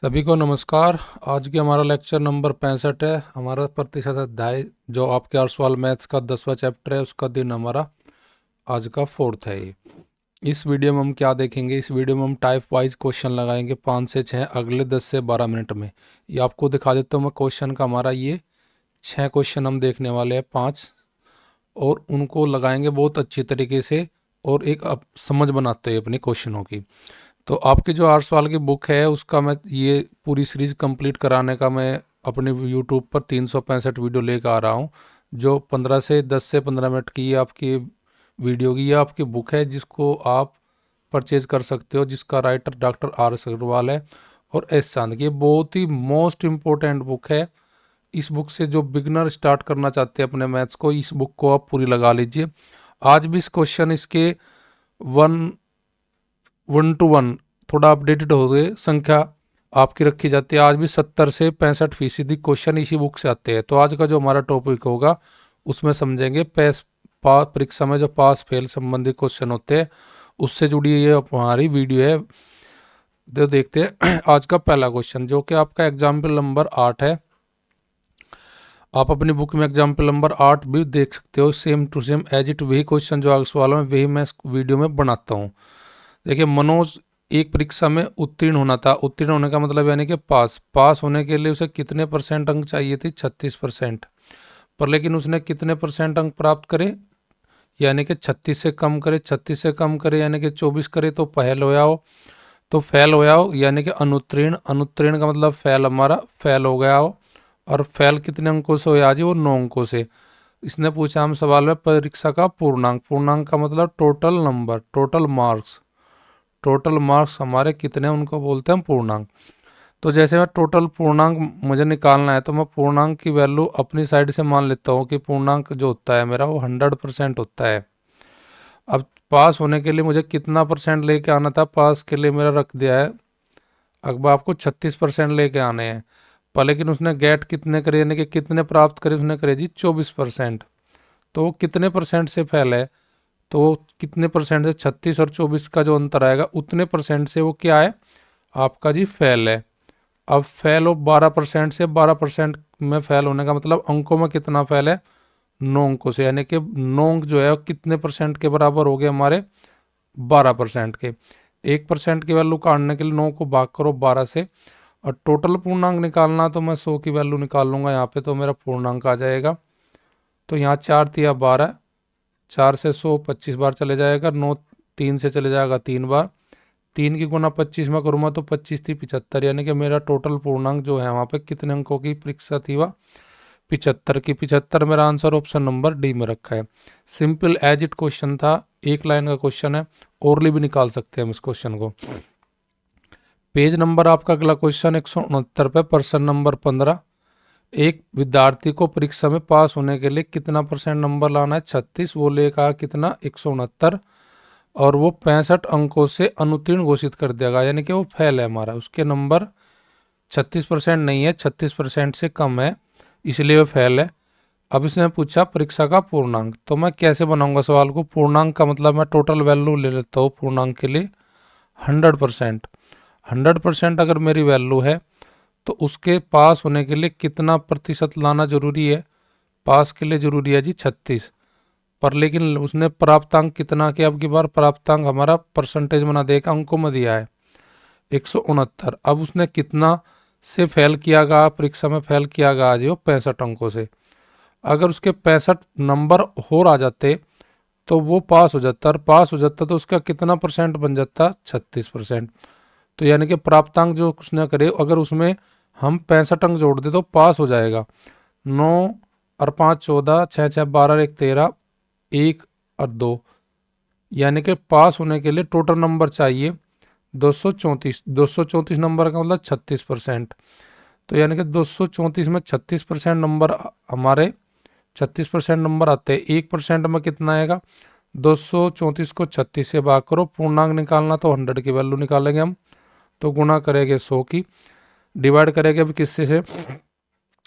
सभी को नमस्कार। आज की हमारा लेक्चर नंबर 65 है। हमारा प्रतिशत अध्याय जो आपके आर्सवाल मैथ्स का 10वां चैप्टर है, उसका दिन हमारा आज का 4th है। ये इस वीडियो में हम क्या देखेंगे, इस वीडियो में हम टाइप वाइज क्वेश्चन लगाएंगे 5 से 6 अगले 10 से 12 मिनट में। ये आपको दिखा देता हूँ मैं क्वेश्चन का। हमारा ये 6 क्वेश्चन हम देखने वाले हैं, 5, और उनको लगाएंगे बहुत अच्छी तरीके से और एक समझ बनाते हैं अपनी क्वेश्चनों की। तो आपकी जो आर्ट्स वाल की बुक है उसका मैं ये पूरी सीरीज कंप्लीट कराने का मैं अपने यूट्यूब पर 365 वीडियो लेकर आ रहा हूँ, जो 10 से 15 मिनट की ये आपकी वीडियो की ये आपकी बुक है, जिसको आप परचेज कर सकते हो, जिसका writer doctor R S Agrawal है और एस चांद की। ये बहुत ही मोस्ट इम्पोर्टेंट बुक है। इस बुक से जो बिगनर स्टार्ट करना चाहते हैं अपने मैथ्स को, इस बुक को आप पूरी लगा लीजिए। आज भी इस क्वेश्चन इसके 1:1 थोड़ा अपडेटेड हो गए, संख्या आपकी रखी जाती है। आज भी 70 से 65% क्वेश्चन इसी बुक से आते हैं। तो आज का जो हमारा टॉपिक होगा उसमें समझेंगे परीक्षा में जो पास फेल संबंधित क्वेश्चन होते हैं, उससे जुड़ी ये हमारी वीडियो है। तो देखते हैं आज का पहला क्वेश्चन, जो कि आपका एग्जाम्पल नंबर 8 है। आप अपनी बुक में एग्जाम्पल नंबर 8 भी देख सकते हो, same to same as it वही क्वेश्चन जो आगे सवालों में वही मैं वीडियो में बनाता हूँ। देखिए, मनोज एक परीक्षा में उत्तीर्ण होना था। उत्तीर्ण होने का मतलब यानी कि पास होने के लिए उसे कितने परसेंट अंक चाहिए थे? 36%। पर लेकिन उसने कितने परसेंट अंक प्राप्त करे? यानी कि 36 से कम करे। 36 से कम करे यानी कि 24 करे तो फेल होया हो। तो फेल होया हो यानी कि अनुत्तीर्ण। अनुत्तीर्ण का मतलब फेल, हमारा फेल हो गया हो। और फेल कितने अंकों से होया जी? वो 9 अंकों से। इसने पूछा हम सवाल में परीक्षा का पूर्णांक। पूर्णांक का मतलब total number, total marks. Total marks हमारे कितने, उनको बोलते हैं हम पूर्णांक। तो जैसे मैं टोटल पूर्णांक मुझे निकालना है, तो मैं पूर्णांक की वैल्यू अपनी साइड से मान लेता हूँ कि पूर्णांक जो होता है मेरा वो 100% होता है। अब पास होने के लिए मुझे कितना परसेंट लेके आना था? पास के लिए मेरा रख दिया है, अब आपको 36% लेके आने हैं। पर लेकिन उसने गेट कितने करे, यानी कि कितने प्राप्त करे? उसने करे जी 24%। तो वो कितने परसेंट से फेल है? तो कितने परसेंट से? 36 और 24 का जो अंतर आएगा उतने परसेंट से वो क्या है आपका जी? फेल है। अब फेल हो 12% से। 12% में फेल होने का मतलब अंकों में कितना फेल है? 9 अंकों से। यानी कि 9 अंक जो है वो कितने परसेंट के बराबर हो गए हमारे? 12% के। 1% की वैल्यू काटने के लिए 9 को भाग करो 12 से, और टोटल पूर्णांक निकालना तो मैं 100 की वैल्यू निकाल लूंगा यहाँ पे, तो मेरा पूर्णांक आ जाएगा। तो यहाँ 4 तिया 12, 4 से 100 25 बार चले जाएगा। 9 3 से चले जाएगा 3 बार। 3 की गुना 25 में करूँगा तो 25 थी 75, यानी कि मेरा टोटल पूर्णांक जो है वहाँ पे कितने अंकों की परीक्षा थी? वह 75 की। 75 मेरा आंसर ऑप्शन नंबर डी में रखा है। सिंपल एज इट क्वेश्चन था, एक लाइन का क्वेश्चन है, ओरली भी निकाल सकते हैं हम इस क्वेश्चन को। पेज नंबर आपका अगला क्वेश्चन 169 पे, प्रश्न नंबर 15। एक विद्यार्थी को परीक्षा में पास होने के लिए कितना परसेंट नंबर लाना है? 36। वो लेकर कितना? 169, और वो 65 अंकों से अनुत्तीर्ण घोषित कर दिया गया, यानी कि वो फेल है हमारा। उसके नंबर 36% नहीं है, 36% से कम है, इसलिए वो फेल है। अब इसने पूछा परीक्षा का पूर्णांक, तो मैं कैसे बनाऊंगा सवाल को? पूर्णांक का मतलब मैं टोटल वैल्यू ले लेता हूँ पूर्णांक के लिए 100%। 100% अगर मेरी वैल्यू है तो उसके पास होने के लिए कितना प्रतिशत लाना जरूरी है? पास के लिए जरूरी है जी 36। पर लेकिन उसने प्राप्तांक कितना किया? अब की बार प्राप्तांक हमारा परसेंटेज बना देगा, अंकों में दिया है 169। अब उसने कितना से फेल किया गया परीक्षा में? फेल किया गया जी वो 65 अंकों से। अगर उसके 65 नंबर और आ जाते तो वो पास हो जाता, और पास हो जाता तो उसका कितना परसेंट बन जाता? 36%। तो यानी कि प्राप्तांक जो उसने करे, अगर उसमें हम 65 अंक जोड़ दे तो पास हो जाएगा। 9 और 5 14, 6 6 12, 1 13, 1 और 2, यानी कि पास होने के लिए टोटल नंबर चाहिए 234। 234 नंबर का मतलब 36%। तो यानी कि 234 में 36% नंबर हमारे 36% नंबर आते हैं। 1% में कितना आएगा? 234 को 36 से भाग करो, पूर्णांक निकालना तो 100 की वैल्यू निकालेंगे हम, तो गुना करेंगे 100 की, डिवाइड करेंगे अब किससे से?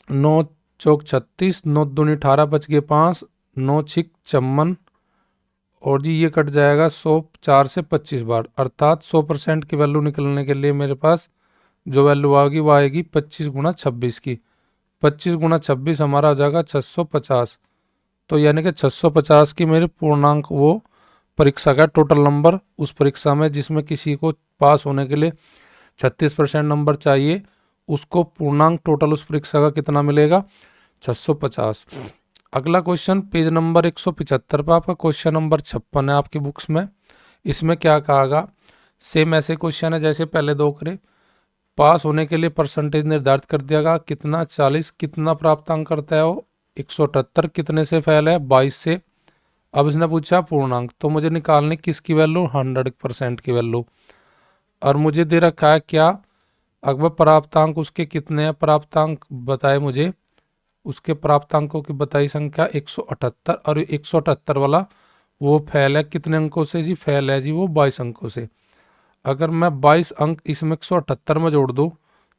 9 चौक 36, 9 दूनी 18, बच गए 5, 9 छिक 54, और जी ये कट जाएगा 100 4 से 25 बार, अर्थात 100% की वैल्यू निकलने के लिए मेरे पास जो वैल्यू आएगी वो आएगी 25 गुणा 26 की। 25 गुणा 26 हमारा हो जाएगा 650। तो यानी कि 650 की मेरी पूर्णांक वो परीक्षा का टोटल नंबर उस परीक्षा में जिसमें किसी को पास होने के लिए 36% नंबर चाहिए, उसको पूर्णांक टोटल उस परीक्षा का कितना मिलेगा, 650। अगला क्वेश्चन पेज नंबर 175 पर आपका क्वेश्चन नंबर 56 है आपकी बुक्स में। इसमें क्या कहा, सेम ऐसे क्वेश्चन है जैसे पहले दो करे। पास होने के लिए परसेंटेज निर्धारित कर दिया गया कितना, 40। कितना प्राप्तांक करता है वो, 178। कितने से फेल है, 22 से। अब इसने पूछा पूर्णांक, तो मुझे निकालनी किसकी वैल्यू, 100% की वैल्यू। और मुझे दे रखा है क्या, अगर प्राप्तांक उसके कितने हैं, प्राप्तांक बताए मुझे, उसके प्राप्तांकों की बताई संख्या 178। और 178 वाला वो फेल है कितने अंकों से जी, फेल है जी वो 22 अंकों से। अगर मैं 22 अंक इसमें 178 में जोड़ दूं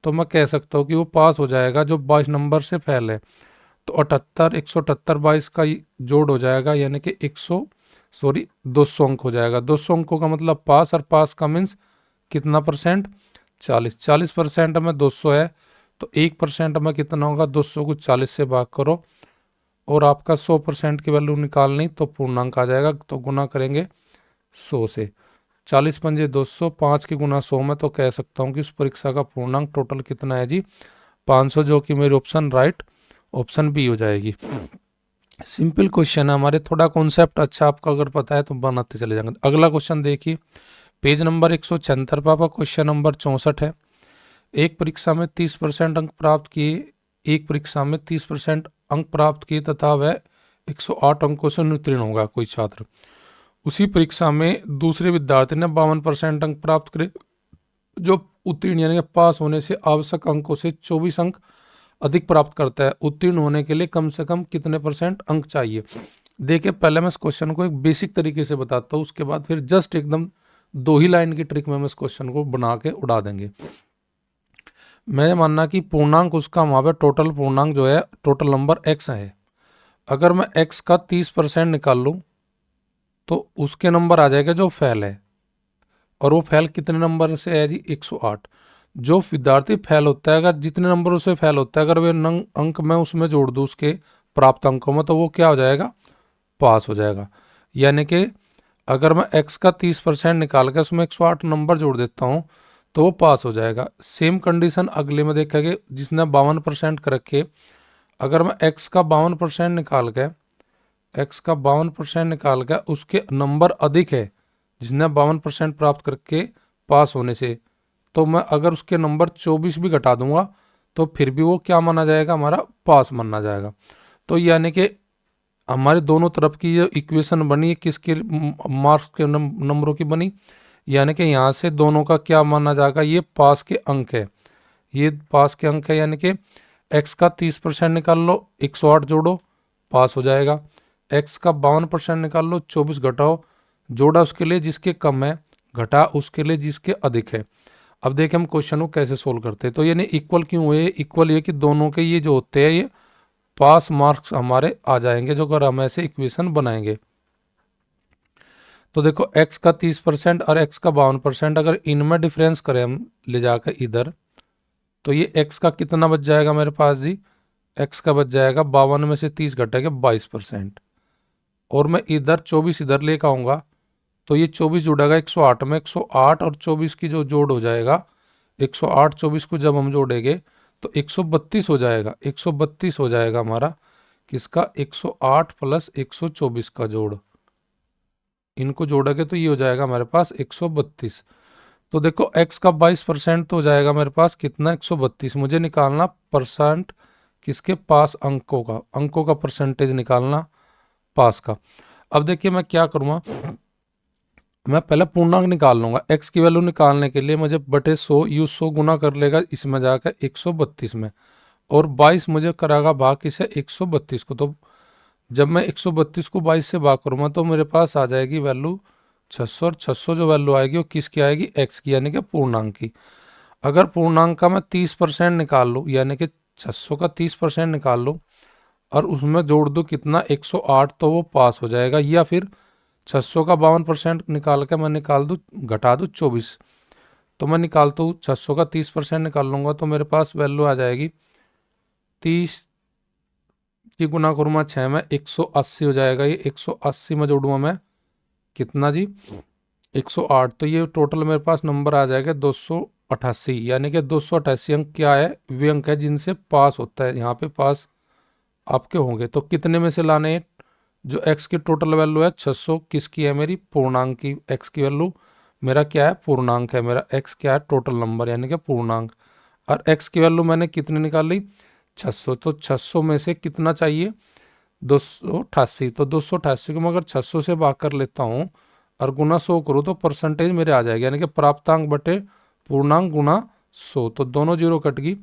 तो मैं कह सकता हूँ कि वो पास हो जाएगा जो 22 नंबर से फेल है। तो 78 178 22 का जोड़ हो जाएगा, यानी कि 200 अंक हो जाएगा। 200 अंकों का मतलब पास, और पास का मीन्स कितना परसेंट, 40। 40% में 200 है, तो 1% में कितना होगा, 200 को 40 से भाग करो और आपका 100% की वैल्यू निकालनी, तो पूर्णांक आ जाएगा। तो गुना करेंगे 100 से, 40 पंजे 200, 5 की गुना 100 में, तो कह सकता हूँ कि उस परीक्षा का पूर्णांक टोटल कितना है जी, 500, जो कि मेरी ऑप्शन राइट ऑप्शन बी हो जाएगी। सिंपल क्वेश्चन है हमारे, थोड़ा कॉन्सेप्ट अच्छा आपको अगर पता है तो बनाते चले जाएंगे। अगला क्वेश्चन देखिए पेज नंबर 176 पर, क्वेश्चन नंबर 64 है। एक परीक्षा में 30% अंक प्राप्त किए, एक परीक्षा में 30% अंक प्राप्त किए तथा वह 108 अंकों से उत्तीर्ण होगा कोई छात्र। उसी परीक्षा में दूसरे विद्यार्थी ने 52% अंक प्राप्त करे, जो उत्तीर्ण यानी कि पास होने से आवश्यक अंकों से 24 अंक अधिक प्राप्त करता है। उत्तीर्ण होने के लिए कम से कम कितने % अंक चाहिए। देखिए पहले मैं इस क्वेश्चन को एक बेसिक तरीके से बताता हूँ, उसके बाद फिर जस्ट एकदम 2 ही लाइन की ट्रिक में हम इस क्वेश्चन को बना के उड़ा देंगे। मेरा मानना कि पूर्णांक उसका वहाँ पे टोटल पूर्णांक जो है, टोटल नंबर x है। अगर मैं x का 30% निकाल लूँ तो उसके नंबर आ जाएगा जो फेल है, और वो फेल कितने नंबर से है जी, 108। जो विद्यार्थी फेल होता है, अगर जितने नंबरों से फेल होता है, अगर वे अंक मैं उसमें जोड़ दूँ उसके प्राप्त अंकों में, तो वो क्या हो जाएगा, पास हो जाएगा। यानी कि अगर मैं x का 30% निकाल के उसमें 108 नंबर जोड़ देता हूँ तो वो पास हो जाएगा। सेम कंडीशन अगले में देखेंगे जिसने 52% कर रखे। अगर मैं x का 52% निकाल के, उसके नंबर अधिक है जिसने 52% प्राप्त करके पास होने से, तो मैं अगर उसके नंबर 24 भी घटा दूंगा तो फिर भी वो क्या माना जाएगा, हमारा पास माना जाएगा। तो यानी कि हमारे दोनों तरफ की जो इक्वेशन बनी किसके मार्क्स के नंबरों की बनी, यानी कि यहाँ से दोनों का क्या माना जाएगा, ये पास के अंक है, ये पास के अंक है। यानी कि x का 30% निकाल लो, 108 जोड़ो, पास हो जाएगा। x का 52% निकाल लो, 24 घटाओ, जोड़ा उसके लिए जिसके कम है, घटा उसके लिए जिसके अधिक है। अब देखें हम क्वेश्चन को कैसे सोल्व करते हैं। तो यानी इक्वल क्यों हुए, इक्वल ये कि दोनों के ये जो होते हैं ये पास मार्क्स हमारे आ जाएंगे जो अगर हम ऐसे इक्वेशन बनाएंगे। तो देखो x का 30% और x का 52%, अगर इनमें डिफरेंस करें हम ले जाकर इधर, तो ये x का कितना बच जाएगा मेरे पास जी, x का बच जाएगा 52 में से 30 घटेगा 22%। और मैं इधर 24 इधर लेकर आऊँगा तो ये 24 जुड़ेगा 108 में, 108 और 24 की जो जोड़ हो जाएगा, 108 24 को जब हम जोड़ेंगे तो 132 हो जाएगा। 132 हो जाएगा हमारा किसका, 108 प्लस 124 का जोड़, इनको जोड़ोगे तो ये हो जाएगा हमारे पास 132। तो देखो x का 22% तो हो जाएगा मेरे पास कितना, 132। मुझे निकालना परसेंट किसके, पास अंकों का परसेंटेज निकालना पास का। अब देखिए मैं क्या करूँगा, मैं पहले पूर्णांक निकाल लूंगा। x की वैल्यू निकालने के लिए मुझे बटे 100 यू 100 गुना कर लेगा इसमें जाकर 132 में, और 22 मुझे करागा भाग किसे, 132 को। तो जब मैं 132 को 22 से भाग करूँगा तो मेरे पास आ जाएगी वैल्यू 600, और 600 जो वैल्यू आएगी वो किसकी आएगी, x की, यानी कि पूर्णांक की। अगर पूर्णांक का मैं 30% निकाल लूँ, यानी कि 600 का 30% निकाल लूँ और उसमें जोड़ दूँ कितना, 108, तो वो पास हो जाएगा। या फिर 600 का 52% निकाल के मैं निकाल दूँ, घटा दूँ 24, तो मैं निकालता हूँ 600 का 30% निकाल लूँगा तो मेरे पास वैल्यू आ जाएगी 30 की गुना करूँगा 6 में 180 हो जाएगा। ये 180 में जोड़ूंगा मैं कितना जी 108, तो ये टोटल मेरे पास नंबर आ जाएगा 288। यानी कि 288 अंक क्या है, वे अंक है जिनसे पास होता है। यहाँ पे पास आपके होंगे तो कितने में से लाने हैं? जो x की टोटल वैल्यू है 600 किसकी है, मेरी पूर्णांक की। x की वैल्यू मेरा क्या है, पूर्णांक है। मेरा x क्या है, टोटल नंबर यानी कि पूर्णांक। और x की वैल्यू मैंने कितनी निकाल ली 600, तो 600 में से कितना चाहिए 288। तो 288 को मैं अगर 600 से भाग कर लेता हूँ और गुना 100 करूँ तो परसेंटेज मेरे आ जाएगा, यानी कि प्राप्तांक बटे पूर्णांक गुना 100। तो दोनों जीरो कट गई,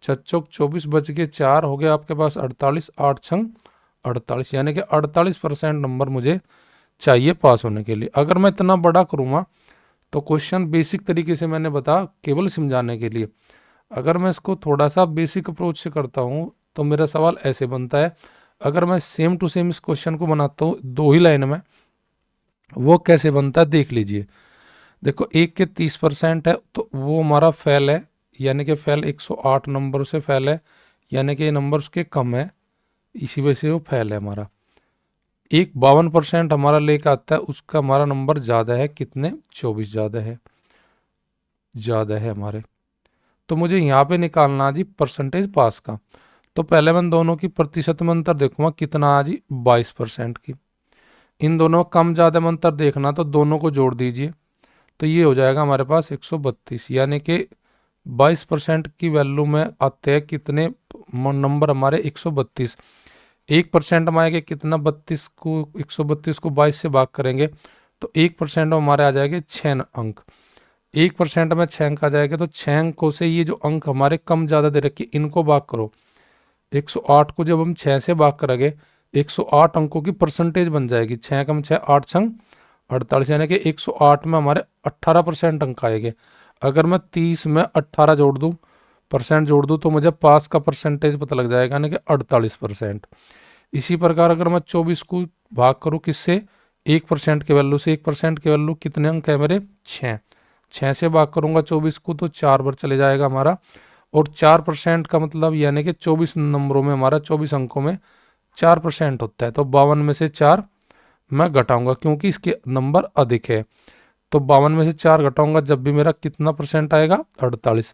6 चौक 24 बच के 4 हो गया आपके पास 48, 8 छंग 48, यानी कि 48% नंबर मुझे चाहिए पास होने के लिए। अगर मैं इतना बड़ा करूँगा तो क्वेश्चन बेसिक तरीके से मैंने बता केवल समझाने के लिए। अगर मैं इसको थोड़ा सा बेसिक अप्रोच से करता हूँ तो मेरा सवाल ऐसे बनता है। अगर मैं सेम टू सेम इस क्वेश्चन को बनाता हूँ 2 ही लाइन में, वो कैसे बनता है देख लीजिए। देखो 1 के 30% है तो वो हमारा फेल है, यानी कि फेल 108 नंबर से फेल है, यानी कि ये नंबर उसके कम है, इसी वजह से वो फेल है हमारा। एक 52% हमारा लेकर आता है, उसका हमारा नंबर ज़्यादा है, कितने 24 ज़्यादा है हमारे। तो मुझे यहाँ पे निकालना जी परसेंटेज पास का। तो पहले मैं दोनों की प्रतिशत में अंतर देखूंगा कितना आ जी 22% की। इन दोनों कम ज़्यादा में अंतर देखना तो दोनों को जोड़ दीजिए, तो ये हो जाएगा हमारे पास 132, यानी कि 22% की वैल्यू में आते हैं कितने नंबर हमारे 132। 1% में आएगा कितना 32 को 132 को 22 से भाग करेंगे तो 1% में हमारे आ जाएंगे 6 अंक। 1% में 6 अंक आ जाएगा तो 6 अंकों से ये जो अंक हमारे कम ज़्यादा दे रखे इनको भाग करो। 108 को जब हम 6 से भाग करेंगे 108 अंकों की परसेंटेज बन जाएगी। 6 कम 6 8 छंग 48, यानी कि 108 में हमारे 18% अंक आएंगे। अगर मैं 30 में 18 जोड़ दूँ परसेंट जोड़ दूँ तो मुझे पास का परसेंटेज पता लग जाएगा, यानी कि 48%। इसी प्रकार अगर मैं 24 को भाग करूँ किससे 1% के वैल्यू से, 1% के वैल्यू कितने अंक है मेरे 6 से भाग करूँगा 24 को तो 4 बार चले जाएगा हमारा। और 4% का मतलब यानी कि 24 नंबरों में हमारा 24 अंकों में 4% होता है। तो 52 में से 4 मैं घटाऊंगा क्योंकि इसके नंबर अधिक है। तो 52 में से 4 घटाऊंगा जब भी मेरा कितना परसेंट आएगा 48।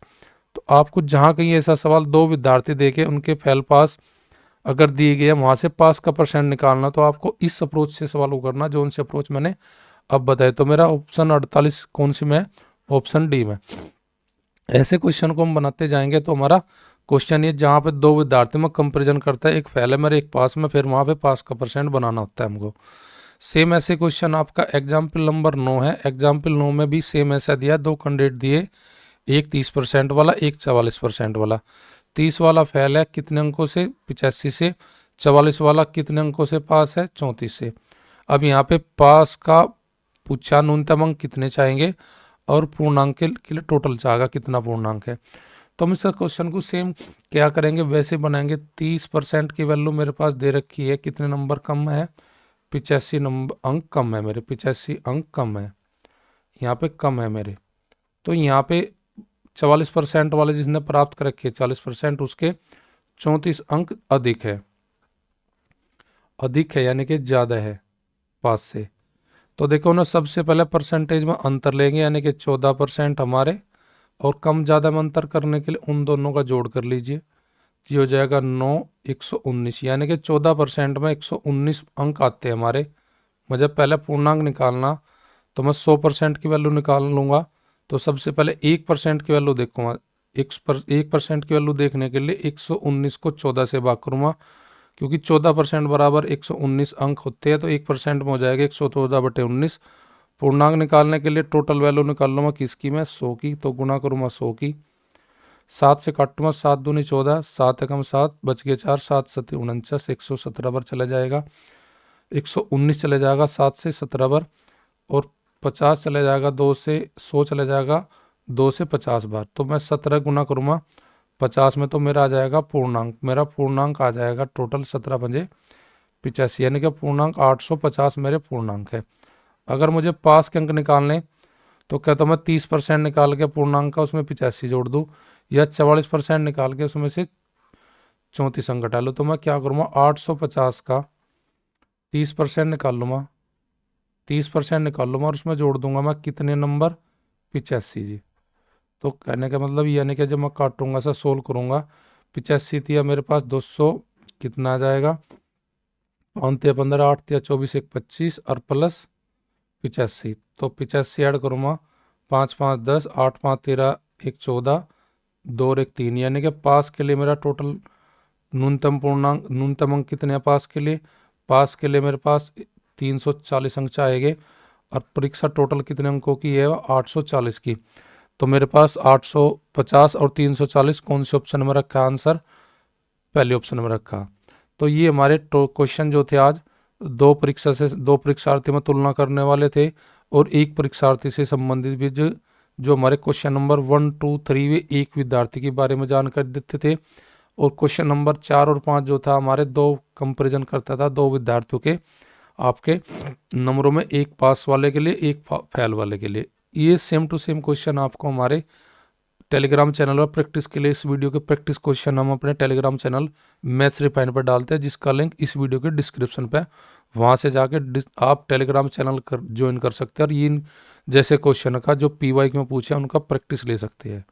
तो आपको जहाँ कहीं ऐसा सवाल 2 विद्यार्थी देके उनके फेल पास अगर दिए गए वहाँ से पास का परसेंट निकालना तो आपको इस अप्रोच से सवाल को करना जो उनसे अप्रोच मैंने अब बताया। तो मेरा ऑप्शन 48 कौन सी में, ऑप्शन डी में। ऐसे क्वेश्चन को हम बनाते जाएंगे तो हमारा क्वेश्चन ये जहाँ पे 2 विद्यार्थी में कंपेरिजन करता है, एक फेल है मेरे एक पास में, फिर वहाँ पे पास का परसेंट बनाना होता है हमको। सेम ऐसे क्वेश्चन आपका एग्जाम्पल नंबर 9 है। एग्जाम्पल 9 में भी सेम ऐसा दिया, 2 कैंडिडेट दिए, एक 30% वाला एक 44% वाला। 30 वाला फेल है कितने अंकों से 85 से, 44 वाला कितने अंकों से पास है 34 से। अब यहाँ पे पास का पूछा न्यूनतम अंक कितने चाहेंगे और पूर्णांक के लिए टोटल चाहेगा कितना पूर्णांक है। तो हम इस क्वेश्चन को सेम क्या करेंगे वैसे बनाएंगे। 30% की वैल्यू मेरे पास दे रखी है, कितने नंबर कम है 85 नंबर अंक कम है मेरे, 85 अंक कम है यहाँ पे कम है मेरे। तो यहाँ पे 44% वाले जिसने प्राप्त कर रखे 40% उसके 34 अंक अधिक है यानी कि ज़्यादा है पास से। तो देखो ना सबसे पहले परसेंटेज में अंतर लेंगे यानी कि 14% हमारे, और कम ज़्यादा में अंतर करने के लिए उन दोनों का जोड़ कर लीजिए, ये हो जाएगा 9 119, यानी कि 14% में 119 अंक आते हैं हमारे। मुझे पहले पूर्णांक निकालना तो मैं 100% की वैल्यू निकाल लूँगा। तो सबसे पहले 1% की वैल्यू देखूंगा, 1% की वैल्यू देखने के लिए 119 को 14 से भाग करूँगा, क्योंकि 14% बराबर 119 अंक होते हैं। तो 1% में हो जाएगा 114/19। पूर्णांक निकालने के लिए टोटल वैल्यू निकाल लूँगा किसकी, मैं 100 की, तो गुना करूँगा 100 की, 7 से काटूंगा, 7 दूनी 14, 7 एकम 7 बच गए 4, 7 7 49, 117 बार चला जाएगा, 119 चले जाएगा 7 से 17 बार, और 50 चले जाएगा 2 से, 100 चले जाएगा 2 से 50 बार। तो मैं 17 गुना करूँगा 50 में तो मेरा आ जाएगा पूर्णांक, मेरा पूर्णांक आ जाएगा टोटल 17 पंजे 85, यानी कि पूर्णांक 850 मेरे पूर्णांक है। अगर मुझे पास के अंक निकालने तो क्या तो मैं 30% निकाल के पूर्णांक का उसमें 85 जोड़ दूँ, या 44% निकाल के उसमें से 34 अंक घटा लूँ। तो मैं क्या करूँगा, 850 का 30% निकाल लूँगा, 30% निकाल लूँगा और उसमें जोड़ दूंगा मैं कितने नंबर, 85 जी। तो कहने का मतलब यानी कि जब मैं काटूंगा सा सोल्व करूंगा, 85 थी, मेरे पास 200 कितना आ जाएगा, 15 8 तिया 24 1 25 और प्लस 85। तो 85 ऐड करूँगा, 5 5 10 8 5 13 1 14 2 और 1 3, यानी कि पास के लिए मेरा टोटल न्यूनतम पूर्णांक, न्यूनतम अंक कितने हैं पास के लिए, पास के लिए मेरे पास 340 अंक चाहेंगे, और परीक्षा टोटल कितने अंकों की है, 840 की। तो मेरे पास 850 और 340 कौन से ऑप्शन में रखा आंसर, पहले ऑप्शन में रखा। तो ये हमारे क्वेश्चन जो थे आज, दो परीक्षार्थी में तुलना करने वाले थे, और एक परीक्षार्थी से संबंधित भी जो हमारे क्वेश्चन नंबर 1 2 3 वे एक विद्यार्थी के बारे में जानकारी देते थे, और क्वेश्चन नंबर 4 और 5 जो था हमारे दो कंपेरिजन करता था दो विद्यार्थियों के आपके नंबरों में, एक पास वाले के लिए एक फेल वाले के लिए। ये सेम टू सेम क्वेश्चन आपको हमारे टेलीग्राम चैनल पर प्रैक्टिस के लिए, इस वीडियो के प्रैक्टिस क्वेश्चन हम अपने टेलीग्राम चैनल मैथ्स रिफाइन पर डालते हैं, जिसका लिंक इस वीडियो के डिस्क्रिप्शन पे, वहाँ से जाके आप टेलीग्राम चैनल ज्वाइन कर सकते हैं, और इन जैसे क्वेश्चन का जो PY में पूछे उनका प्रैक्टिस ले सकते हैं।